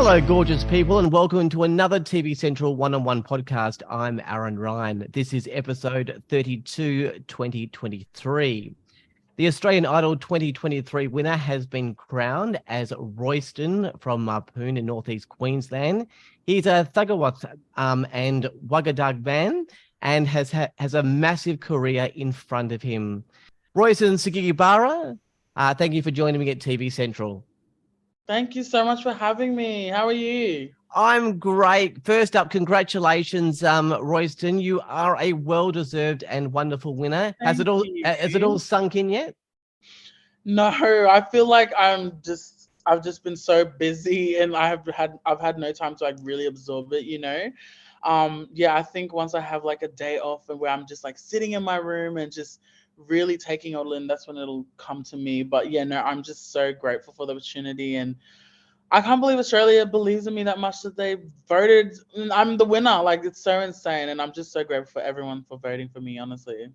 Hello, gorgeous people, and welcome to another TV Central one-on-one podcast. I'm Aaron Ryan. This is episode 32, 2023. The Australian Idol 2023 winner has been crowned as Royston from Mapoon in northeast Queensland. He's a Thagawath and Wagadag man and has a massive career in front of him. Royston Sagigi-Baira, thank you for joining me at TV Central. Thank you so much for having me. How are you? I'm great. First up, congratulations, Royston. You are a well-deserved and wonderful winner. Has it all sunk in yet? No, I feel like I've just been so busy and I've had no time to like really absorb it, you know. I think once I have like a day off and where I'm just like sitting in my room and just really taking it all in, that's when it'll come to me. But yeah, no, I'm just so grateful for the opportunity, and I can't believe Australia believes in me that much that they voted. I'm the winner. Like, it's so insane. And I'm just so grateful for everyone for voting for me, honestly.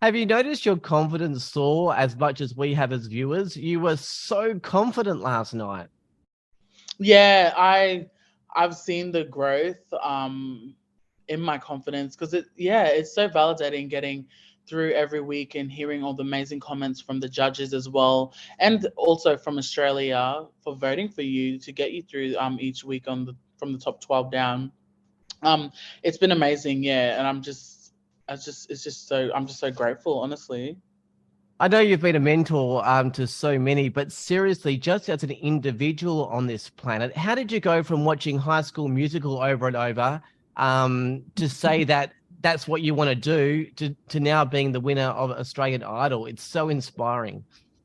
Have you noticed your confidence soar as much as we have as viewers? You were so confident last night. Yeah, I've seen the growth in my confidence, because it's so validating getting through every week and hearing all the amazing comments from the judges as well, and also from Australia for voting for you to get you through each week from the top 12 down. It's been amazing, yeah, and I'm just so grateful, honestly. I know you've been a mentor to so many, but seriously, just as an individual on this planet, how did you go from watching High School Musical over and over to say that that's what you want to do to now being the winner of Australian Idol? It's so inspiring.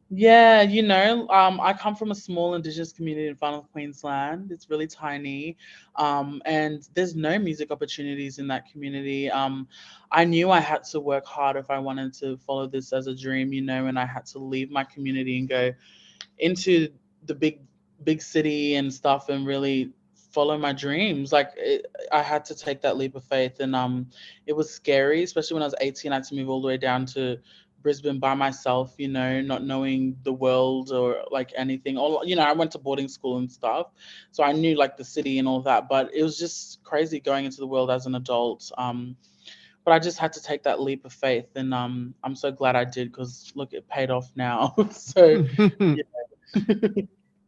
Yeah, I come from a small indigenous community in Far North Queensland. It's really tiny, and there's no music opportunities in that community. I knew I had to work hard if I wanted to follow this as a dream, and I had to leave my community and go into the big city and stuff and really follow my dreams. I had to take that leap of faith, and it was scary, especially when I was 18. I had to move all the way down to Brisbane by myself, not knowing the world or like anything. Or I went to boarding school and stuff, so I knew like the city and all that, but it was just crazy going into the world as an adult. But I just had to take that leap of faith, and I'm so glad I did, because look, it paid off now. So yeah.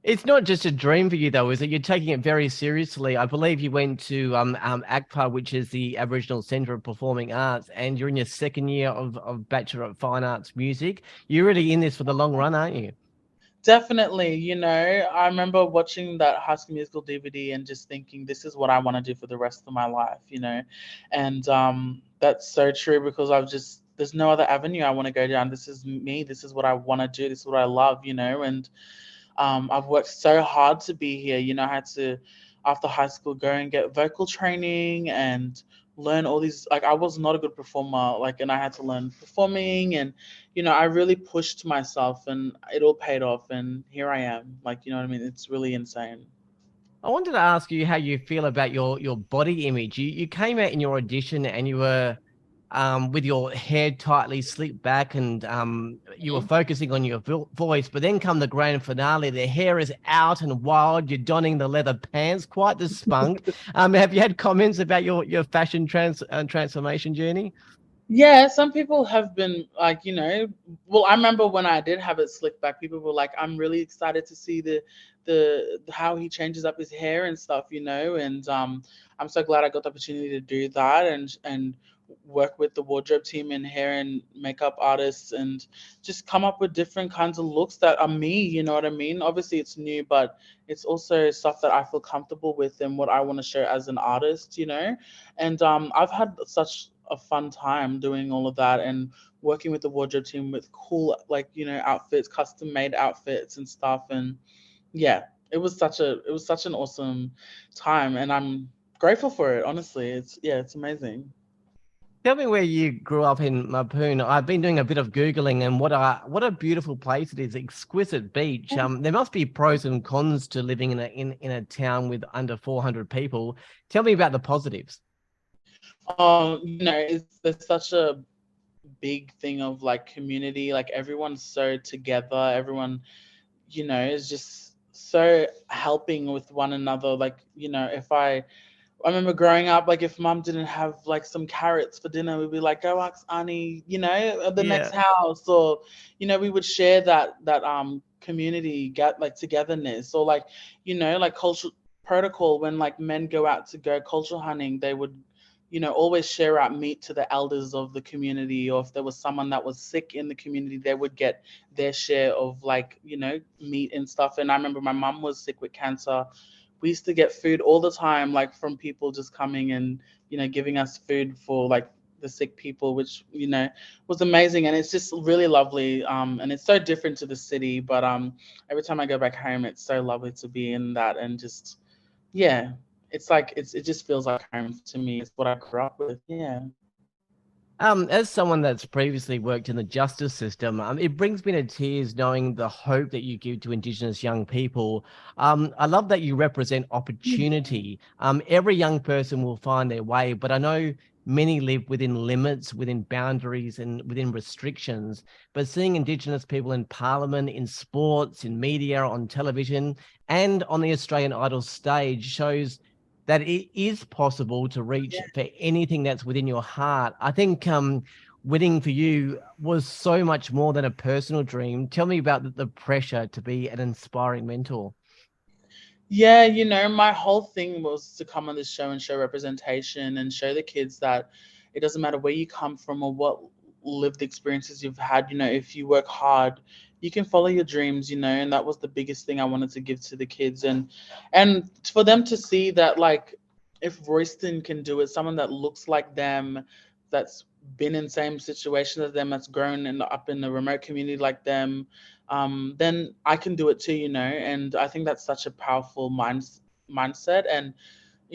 It's not just a dream for you, though, is it? You're taking it very seriously. I believe you went to ACPA, which is the Aboriginal Centre of Performing Arts, and you're in your second year of Bachelor of Fine Arts Music. You're really in this for the long run, aren't you? Definitely, I remember watching that High School Musical DVD and just thinking, this is what I want to do for the rest of my life, and that's so true, because there's no other avenue I want to go down. This is me. This is what I want to do. This is what I love, and I've worked so hard to be here. I had to, after high school, go and get vocal training and learn all these. Like, I was not a good performer, and I had to learn performing, and I really pushed myself, and it all paid off. And here I am. You know what I mean? It's really insane. I wanted to ask you how you feel about your body image. You came out in your audition and you were with your hair tightly slicked back, and you were focusing on your voice, but then come the grand finale, the hair is out and wild, you're donning the leather pants, quite the spunk. Have you had comments about your fashion transformation journey? Yeah, some people have been like, well, I remember when I did have it slicked back, people were like, I'm really excited to see the how he changes up his hair and stuff, and I'm so glad I got the opportunity to do that, and work with the wardrobe team and hair and makeup artists, and just come up with different kinds of looks that are me, you know what I mean? Obviously it's new, but it's also stuff that I feel comfortable with and what I want to share as an artist, and I've had such a fun time doing all of that and working with the wardrobe team with cool, outfits, custom made outfits and stuff. And yeah, it was such an awesome time, and I'm grateful for it. Honestly, it's amazing. Tell me where you grew up in Mapoon. I've been doing a bit of Googling, and what a beautiful place it is. Exquisite beach. There must be pros and cons to living in a town with under 400 people. Tell me about the positives. There's such a big thing of like community. Like, everyone's so together. Everyone, is just so helping with one another. Like, if I remember growing up, like if mum didn't have like some carrots for dinner, we'd be like, go ask Annie, at the next Yeah. house. Or, we would share that community get like togetherness. Or like, like cultural protocol, when like men go out to go cultural hunting, they would, always share out meat to the elders of the community. Or if there was someone that was sick in the community, they would get their share of like, meat and stuff. And I remember my mum was sick with cancer. We used to get food all the time, like from people just coming and, giving us food for like the sick people, which, was amazing. And it's just really lovely. And it's so different to the city, but every time I go back home, it's so lovely to be in that. And just, yeah, it's like, it just feels like home to me. It's what I grew up with. Yeah. As someone that's previously worked in the justice system, it brings me to tears knowing the hope that you give to Indigenous young people. I love that you represent opportunity. Every young person will find their way, but I know many live within limits, within boundaries, and within restrictions. But seeing Indigenous people in Parliament, in sports, in media, on television, and on the Australian Idol stage shows that it is possible to reach for anything that's within your heart. I think winning for you was so much more than a personal dream. Tell me about the pressure to be an inspiring mentor. Yeah, my whole thing was to come on this show and show representation and show the kids that it doesn't matter where you come from or what lived experiences you've had. If you work hard, you can follow your dreams. And that was the biggest thing I wanted to give to the kids. And for them to see that, like, if Royston can do it, someone that looks like them, that's been in the same situation as them, that's grown up in a remote community like them, then I can do it too. And I think that's such a powerful mindset. And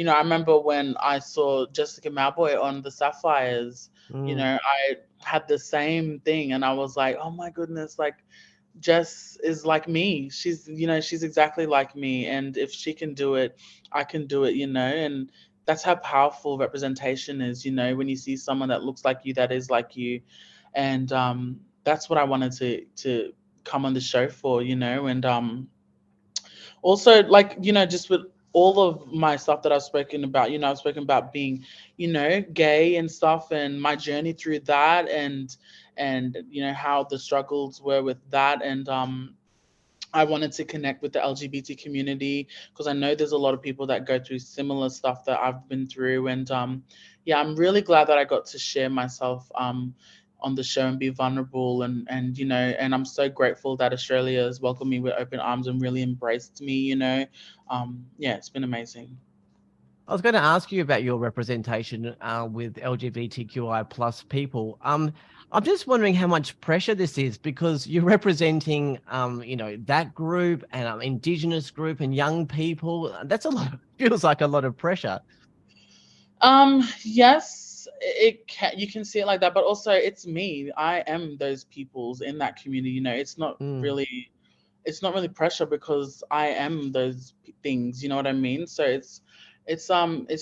I remember when I saw Jessica Mauboy on the Sapphires, Mm. I had the same thing, and I was like, oh my goodness, like Jess is like me. She's exactly like me, and if she can do it, I can do it. And that's how powerful representation is. When you see someone that looks like you, that is like you, and that's what I wanted to come on the show for. And also, like, just with all of my stuff that I've spoken about, I've spoken about being, gay and stuff, and my journey through that, and how the struggles were with that. And I wanted to connect with the LGBT community, because I know there's a lot of people that go through similar stuff that I've been through. And yeah, I'm really glad that I got to share myself on the show and be vulnerable. And and I'm so grateful that Australia has welcomed me with open arms and really embraced me. Yeah, it's been amazing. I was going to ask you about your representation with LGBTQI plus people. I'm just wondering how much pressure this is, because you're representing, that group and Indigenous group and young people. That's a lot. Feels like a lot of pressure. Yes, it can, you can see it like that, but also it's me. I am those peoples in that community. Mm. It's not really pressure, because I am those things. You know what I mean? So it's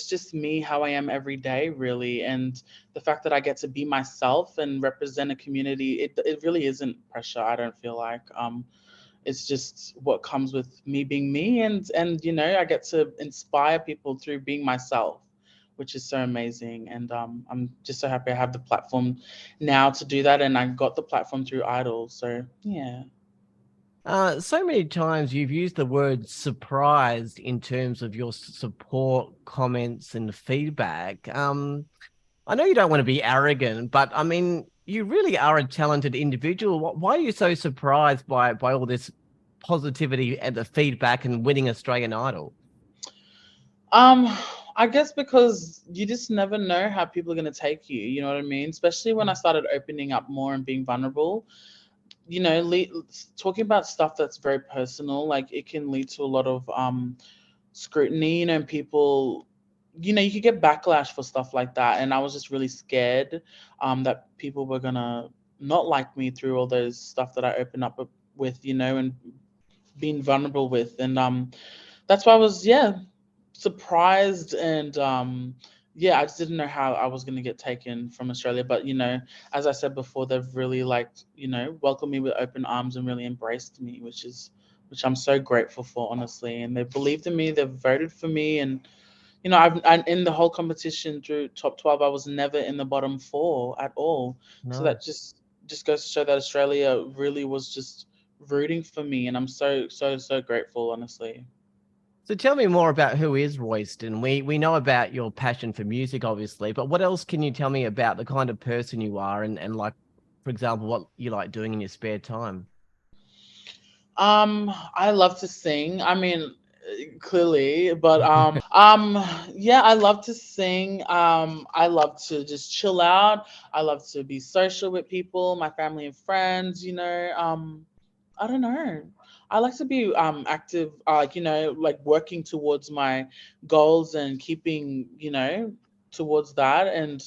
just me, how I am every day, really. And the fact that I get to be myself and represent a community, it really isn't pressure. I don't feel like it's just what comes with me being me. And I get to inspire people through being myself, which is so amazing. And I'm just so happy I have the platform now to do that, and I got the platform through Idol. So yeah. So many times you've used the word surprised in terms of your support, comments, and feedback. I know you don't want to be arrogant, but I mean, you really are a talented individual. Why are you so surprised by all this positivity and the feedback and winning Australian Idol? Um, I guess because you just never know how people are going to take you, you know what I mean? Especially when I started opening up more and being vulnerable, talking about stuff that's very personal, like it can lead to a lot of scrutiny, and people, you could get backlash for stuff like that. And I was just really scared that people were gonna not like me through all those stuff that I opened up with, and being vulnerable with. And that's why I was, yeah, surprised. And yeah, I just didn't know how I was going to get taken from Australia. But as I said before, they've really, like, welcomed me with open arms and really embraced me, which is which I'm so grateful for, honestly. And they believed in me, they've voted for me, and I'm in the whole competition through top 12. I was never in the bottom four at all. So No. that just goes to show that Australia really was just rooting for me, and I'm so grateful, honestly. So tell me more about who is Royston. We know about your passion for music, obviously, but what else can you tell me about the kind of person you are and like, for example, what you like doing in your spare time? I love to sing. I mean, clearly, but yeah, I love to sing. I love to just chill out. I love to be social with people, my family and friends. I don't know. I like to be active, like working towards my goals and keeping, towards that. And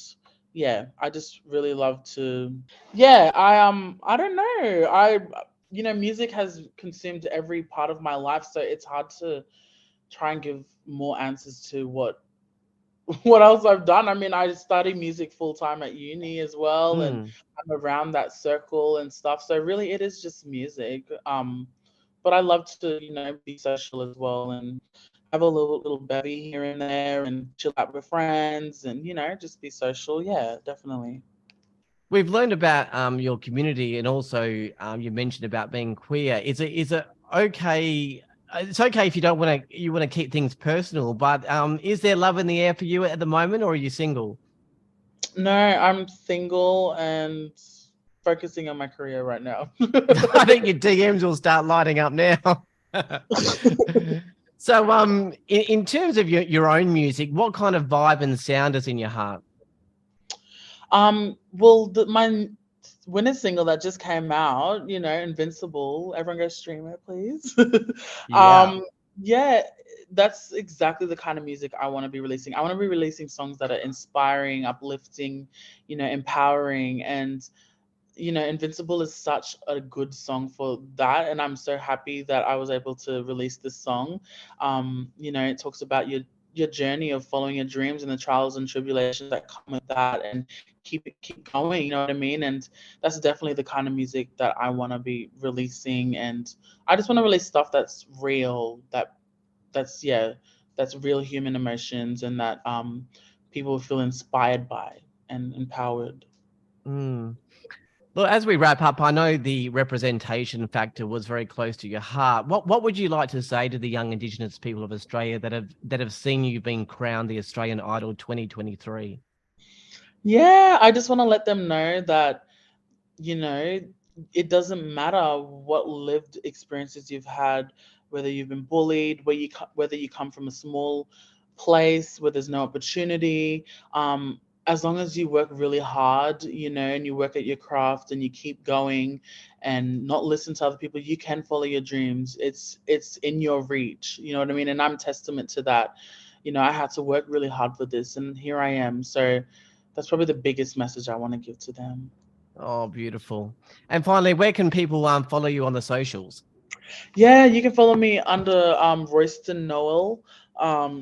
yeah, I just really love to. Yeah, I don't know. Music has consumed every part of my life, so it's hard to try and give more answers to what what else I've done. I mean, I study music full time at uni as well, and Mm. I'm around that circle and stuff. So really, it is just music. But I love to, be social as well and have a little bevy here and there and chill out with friends and just be social. Yeah, definitely. We've learned about your community and also you mentioned about being queer. Is it okay? It's okay if you want to keep things personal, but is there love in the air for you at the moment, or are you single? No, I'm single and focusing on my career right now. I think your DMs will start lighting up now. So, in terms of your own music, what kind of vibe and sound is in your heart? Well, my winter single that just came out, Invincible. Everyone go stream it, please. Yeah. um, yeah, that's exactly the kind of music I want to be releasing. I want to be releasing songs that are inspiring, uplifting, empowering, and Invincible is such a good song for that, and I'm so happy that I was able to release this song. It talks about your journey of following your dreams and the trials and tribulations that come with that, and keep going. You know what I mean? And that's definitely the kind of music that I want to be releasing, and I just want to release stuff that's real, that's yeah, that's real human emotions, and that people feel inspired by and empowered. Mm. Well, as we wrap up, I know the representation factor was very close to your heart. What would you like to say to the young Indigenous people of Australia that have seen you being crowned the Australian Idol 2023? Yeah, I just want to let them know that, you know, it doesn't matter what lived experiences you've had, whether you've been bullied, whether you come from a small place where there's no opportunity. As long as you work really hard, and you work at your craft and you keep going and not listen to other people, you can follow your dreams. It's in your reach. You know what I mean? And I'm testament to that. I had to work really hard for this, and here I am. So that's probably the biggest message I want to give to them. Oh, beautiful. And finally, where can people follow you on the socials? Yeah, you can follow me under Royston Noel.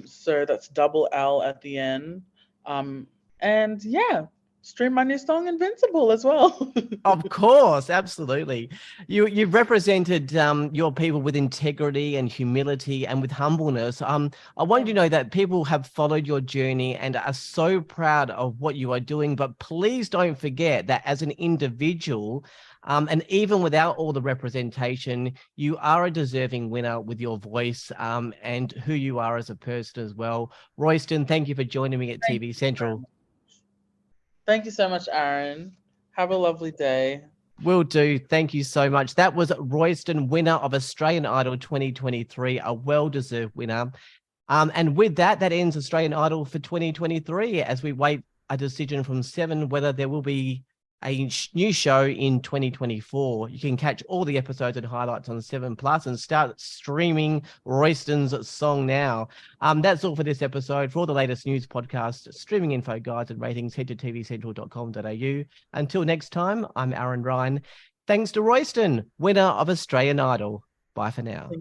So that's double L at the end. Um, and yeah, stream my new song Invincible as well. Of course, absolutely. You've represented your people with integrity and humility and with humbleness. I want you to know that people have followed your journey and are so proud of what you are doing. But please don't forget that as an individual, and even without all the representation, you are a deserving winner with your voice and who you are as a person as well. Royston, thank you for joining me at Thank TV you so Central. much. Thank you so much, Aaron. Have a lovely day. Will do. Thank you so much. That was Royston, winner of Australian Idol 2023, a well-deserved winner. And with that, that ends Australian Idol for 2023 as we wait a decision from Seven whether there will be a new show in 2024. You can catch all the episodes and highlights on 7 Plus and start streaming Royston's song now. That's all for this episode. For all the latest news, podcasts, streaming info, guides, and ratings, head to tvcentral.com.au. Until next time, I'm Aaron Ryan. Thanks to Royston, winner of Australian Idol. Bye for now.